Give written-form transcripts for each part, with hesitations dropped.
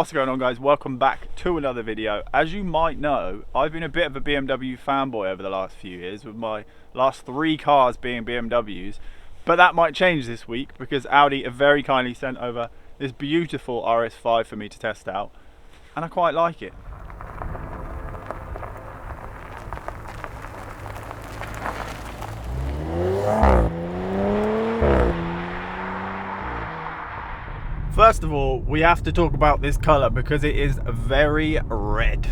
What's going on, guys? Welcome back to another video. As you might know, I've been a bit of a BMW fanboy over the last few years, with my last 3 cars being BMWs, but that might change this week because Audi have very kindly sent over this beautiful RS5 for me to test out, and I quite like it. First of all, we have to talk about this colour because it is very red.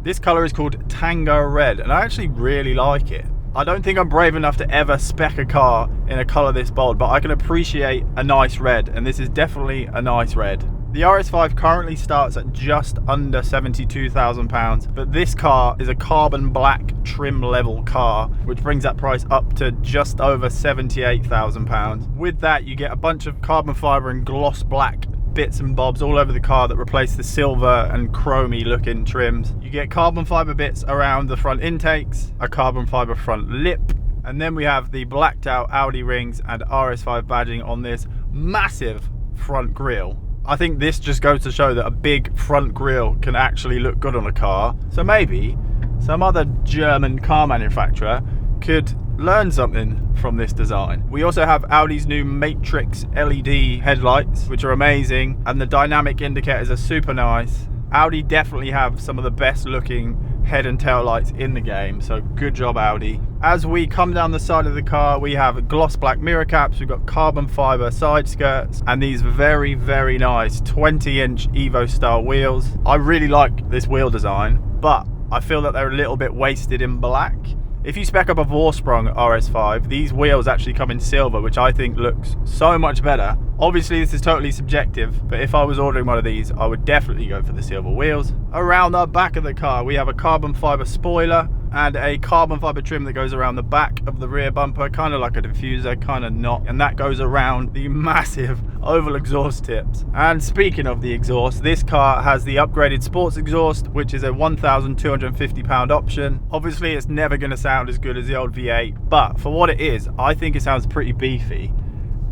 This colour is called Tango Red, and I actually really like it. I don't think I'm brave enough to ever spec a car in a colour this bold, but I can appreciate a nice red, and this is definitely a nice red. The RS5 currently starts at just under £72,000, but this car is a carbon black trim level car, which brings that price up to just over £78,000. With that, you get a bunch of carbon fibre and gloss black bits and bobs all over the car that replace the silver and chromy looking trims. You get carbon fibre bits around the front intakes, a carbon fibre front lip, and then we have the blacked out Audi rings and RS5 badging on this massive front grille. I think this just goes to show that a big front grille can actually look good on a car. So maybe some other German car manufacturer could learn something from this design. We also have Audi's new Matrix LED headlights, which are amazing, and the dynamic indicators are super nice. Audi definitely have some of the best looking head and tail lights in the game, so good job, Audi. As we come down the side of the car, we have gloss black mirror caps, we've got carbon fibre side skirts, and these very nice 20-inch Evo style wheels. I really like this wheel design, but I feel that they're a little bit wasted in black. If you spec up a Vorsprung RS5, these wheels actually come in silver, which I think looks so much better. Obviously, this is totally subjective, but if I was ordering one of these, I would definitely go for the silver wheels. Around the back of the car, we have a carbon fibre spoiler and a carbon fibre trim that goes around the back of the rear bumper, kind of like a diffuser, kind of not, and that goes around the massive oval exhaust tips. And speaking of the exhaust, this car has the upgraded sports exhaust, which is a £1,250 option. Obviously, it's never going to sound as good as the old V8, but for what it is, I think it sounds pretty beefy,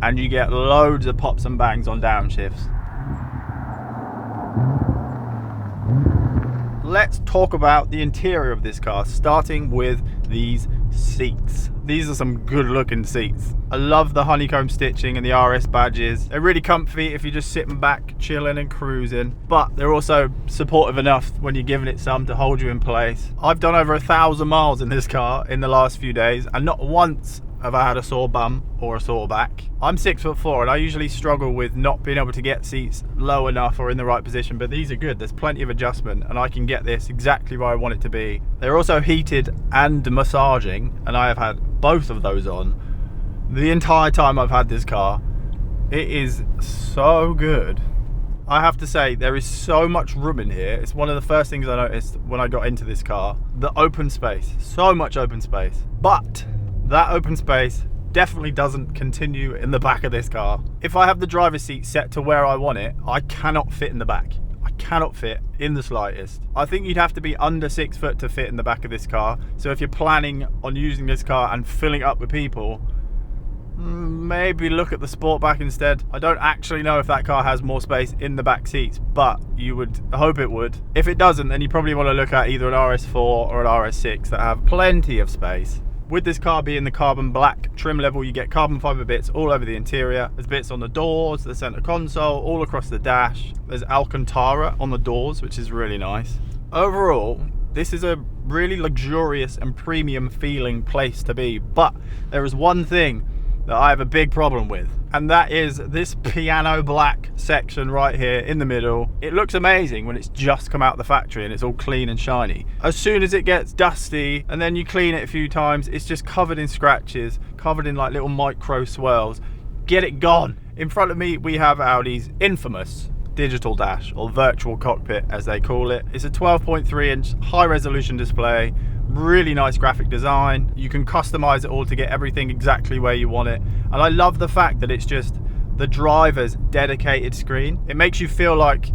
and you get loads of pops and bangs on downshifts. Let's talk about the interior of this car, starting with these seats. These are some good looking seats. I love the honeycomb stitching and the RS badges. They're really comfy if you're just sitting back, chilling and cruising, but they're also supportive enough when you're giving it some to hold you in place. I've done over 1,000 miles in this car in the last few days, and not once have I had a sore bum or a sore back. I'm 6'4" and I usually struggle with not being able to get seats low enough or in the right position, but these are good. There's plenty of adjustment and I can get this exactly where I want it to be. They're also heated and massaging, and I have had both of those on the entire time I've had this car. It is so good. I have to say, there is so much room in here. It's one of the first things I noticed when I got into this car. The open space, so much open space. But that open space definitely doesn't continue in the back of this car. If I have the driver's seat set to where I want it, I cannot fit in the back. I cannot fit in the slightest. I think you'd have to be under 6 foot to fit in the back of this car. So if you're planning on using this car and filling it up with people, maybe look at the Sportback instead. I don't actually know if that car has more space in the back seats, but you would hope it would. If it doesn't, then you probably want to look at either an RS4 or an RS6 that have plenty of space. With this car being the carbon black trim level, you get carbon fibre bits all over the interior. There's bits on the doors, the centre console, all across the dash. There's Alcantara on the doors, which is really nice. Overall, this is a really luxurious and premium feeling place to be, but there is one thing that I have a big problem with, and that is this piano black section right here in the middle. It looks amazing when it's just come out the factory and it's all clean and shiny. As soon as it gets dusty and then you clean it a few times, it's just covered in scratches, covered in like little micro swirls. Get it gone. In front of me we have Audi's infamous digital dash, or virtual cockpit as they call it. It's a 12.3 inch high resolution display, really nice graphic design. You can customize it all to get everything exactly where you want it, and I love the fact that it's just the driver's dedicated screen. It makes you feel like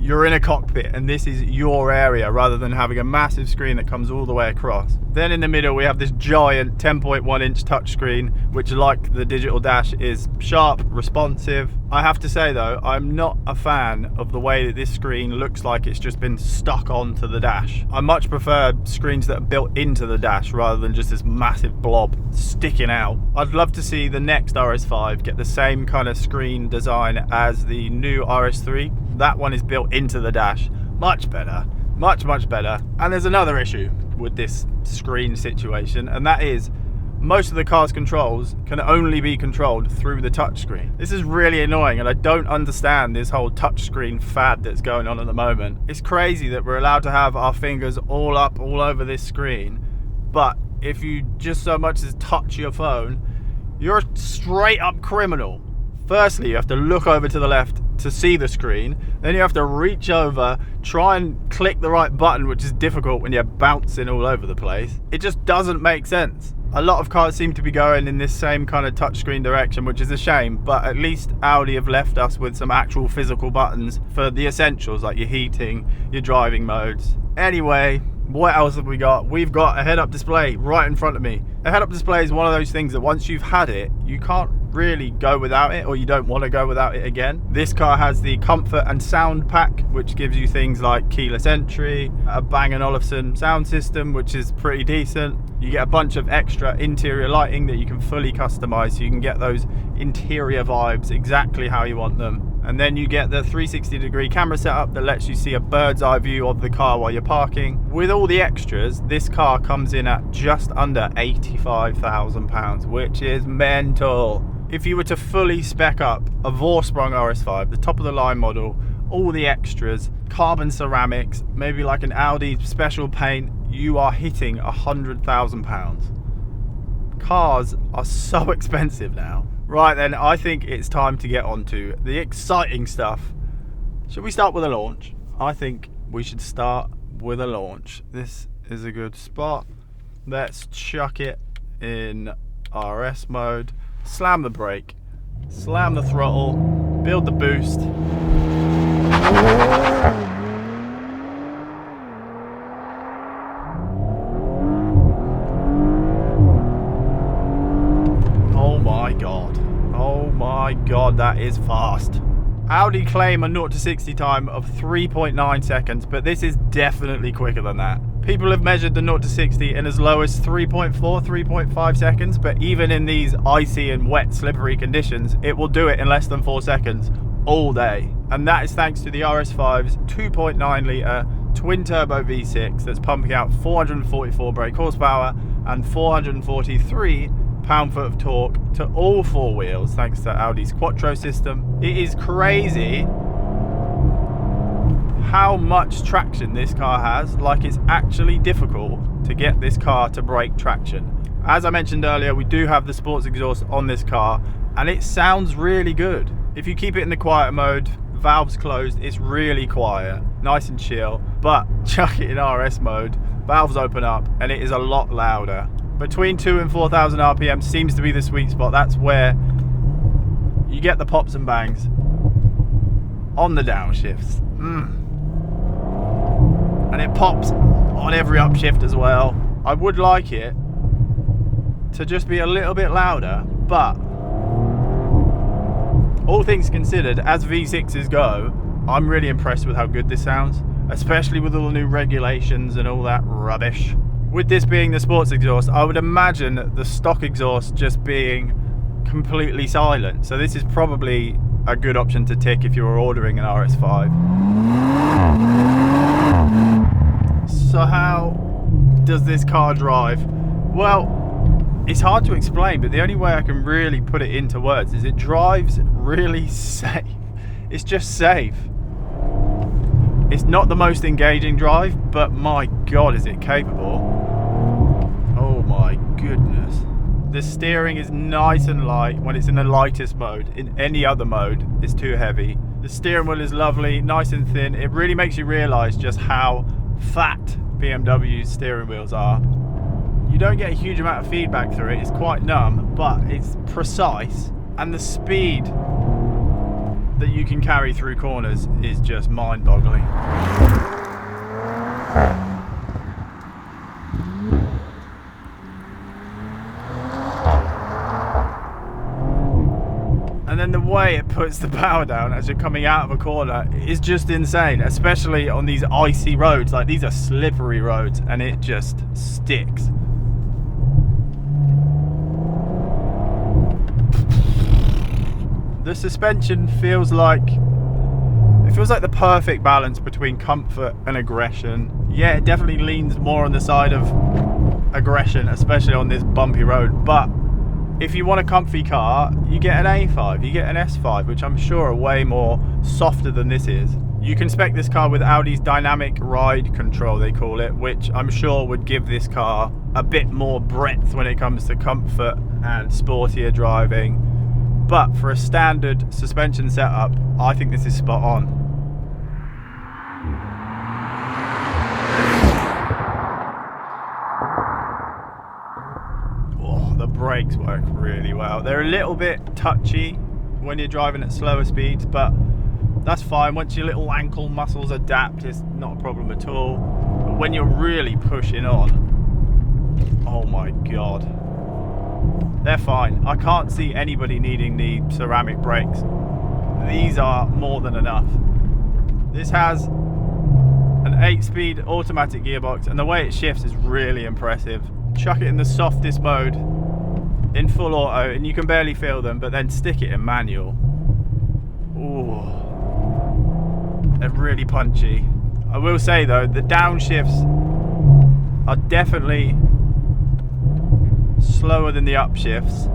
you're in a cockpit and this is your area rather than having a massive screen that comes all the way across. Then in the middle we have this giant 10.1 inch touchscreen, which, like the digital dash, is sharp, responsive. I have to say though, I'm not a fan of the way that this screen looks like it's just been stuck onto the dash. I much prefer screens that are built into the dash rather than just this massive blob sticking out. I'd love to see the next RS5 get the same kind of screen design as the new RS3. That one is built into the dash. Much better, much better. And there's another issue with this screen situation, and that is most of the car's controls can only be controlled through the touchscreen. This is really annoying, and I don't understand this whole touchscreen fad that's going on at the moment. It's crazy that we're allowed to have our fingers all up all over this screen, but if you just so much as touch your phone, you're a straight up criminal. Firstly, you have to look over to the left to see the screen, then you have to reach over, try and click the right button, which is difficult when you're bouncing all over the place. It just doesn't make sense. A lot of cars seem to be going in this same kind of touchscreen direction, which is a shame, but at least Audi have left us with some actual physical buttons for the essentials, like your heating, your driving modes. Anyway, what else have we got? We've got a head-up display right in front of me. A head-up display is one of those things that once you've had it, you can't really go without it, or you don't want to go without it again. This car has the comfort and sound pack, which gives you things like keyless entry, a Bang & Olufsen sound system, which is pretty decent. You get a bunch of extra interior lighting that you can fully customize, so you can get those interior vibes exactly how you want them. And then you get the 360-degree camera setup that lets you see a bird's eye view of the car while you're parking. With all the extras, this car comes in at just under £85,000, which is mental. If you were to fully spec up a Vorsprung RS5, the top of the line model, all the extras, carbon ceramics, maybe like an Audi special paint, you are hitting £100,000. Cars are so expensive now. Right then, I think it's time to get on to the exciting stuff. Should we start with a launch? I think we should start with a launch. This is a good spot. Let's chuck it in RS mode. Slam the brake, slam the throttle, build the boost. Oh my god. Oh my god, that is fast. Audi claim a 0 to 60 time of 3.9 seconds, but this is definitely quicker than that. People have measured the 0 to 60 in as low as 3.4, 3.5 seconds, but even in these icy and wet, slippery conditions, it will do it in less than 4 seconds all day. And that is thanks to the RS5's 2.9 litre twin-turbo V6 that's pumping out 444 brake horsepower and 443 pound-foot of torque to all four wheels, thanks to Audi's Quattro system. It is crazy how much traction this car has. Like, it's actually difficult to get this car to break traction. As I mentioned earlier, we do have the sports exhaust on this car, and it sounds really good. If you keep it in the quiet mode, valves closed, it's really quiet, nice and chill. But chuck it in RS mode, valves open up, and it is a lot louder. Between 2,000 and 4,000 RPM seems to be the sweet spot. That's where you get the pops and bangs on the downshifts. And it pops on every upshift as well. I would like it to just be a little bit louder, but all things considered, as V6s go, I'm really impressed with how good this sounds, especially with all the new regulations and all that rubbish. With this being the sports exhaust, I would imagine the stock exhaust just being completely silent. So this is probably a good option to tick if you were ordering an RS5. So how does this car drive? Well, it's hard to explain, but the only way I can really put it into words is it drives really safe. It's just safe. It's not the most engaging drive, but my god, is it capable. Oh my goodness. The steering is nice and light when it's in the lightest mode. In any other mode, it's too heavy. The steering wheel is lovely, nice and thin. It really makes you realise just how fat BMW's steering wheels are. You don't get a huge amount of feedback through it. It's quite numb, but it's precise. And the speed that you can carry through corners is just mind-boggling. And then the way it puts the power down as you're coming out of a corner is just insane, especially on these icy roads. Like, these are slippery roads and it just sticks. The suspension feels like the perfect balance between comfort and aggression. Yeah, it definitely leans more on the side of aggression, especially on this bumpy road, but if you want a comfy car, you get an A5, you get an S5, which I'm sure are way more softer than this is. You can spec this car with Audi's dynamic ride control, they call it, which I'm sure would give this car a bit more breadth when it comes to comfort and sportier driving. But for a standard suspension setup, I think this is spot on. The brakes work really well. They're a little bit touchy when you're driving at slower speeds, but that's fine. Once your little ankle muscles adapt, it's not a problem at all. But when you're really pushing on, oh my god, they're fine. I can't see anybody needing the ceramic brakes. These are more than enough. This has an 8-speed automatic gearbox, and the way it shifts is really impressive. Chuck it in the softest mode in full auto and you can barely feel them, but then stick it in manual. Ooh, they're really punchy. I will say though, the downshifts are definitely slower than the upshifts.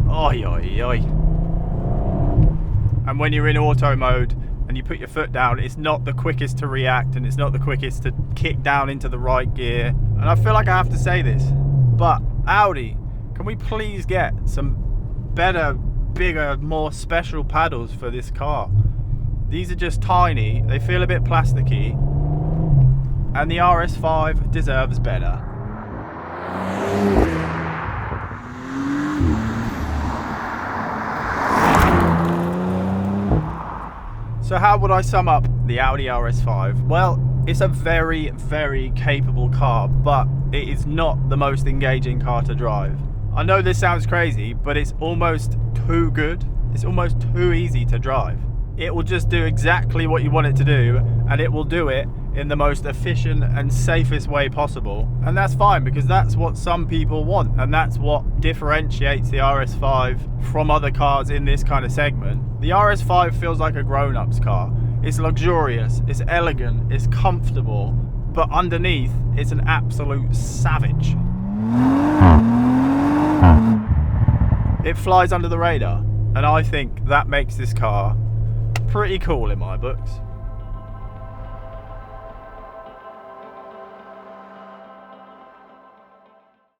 Oi, oi, oi. And when you're in auto mode and you put your foot down, it's not the quickest to react and it's not the quickest to kick down into the right gear. And I feel like I have to say this, but Audi, can we please get some better, bigger, more special paddles for this car? These are just tiny, they feel a bit plasticky, and the RS5 deserves better. So how would I sum up the Audi RS5? Well, it's a very, very capable car, but it is not the most engaging car to drive. I know this sounds crazy, but it's almost too good. It's almost too easy to drive. It will just do exactly what you want it to do, and it will do it in the most efficient and safest way possible. And that's fine, because that's what some people want, and that's what differentiates the RS5 from other cars in this kind of segment. The RS5 feels like a grown-up's car. It's luxurious, it's elegant, it's comfortable, but underneath it's an absolute savage. It flies under the radar, and I think that makes this car pretty cool in my books.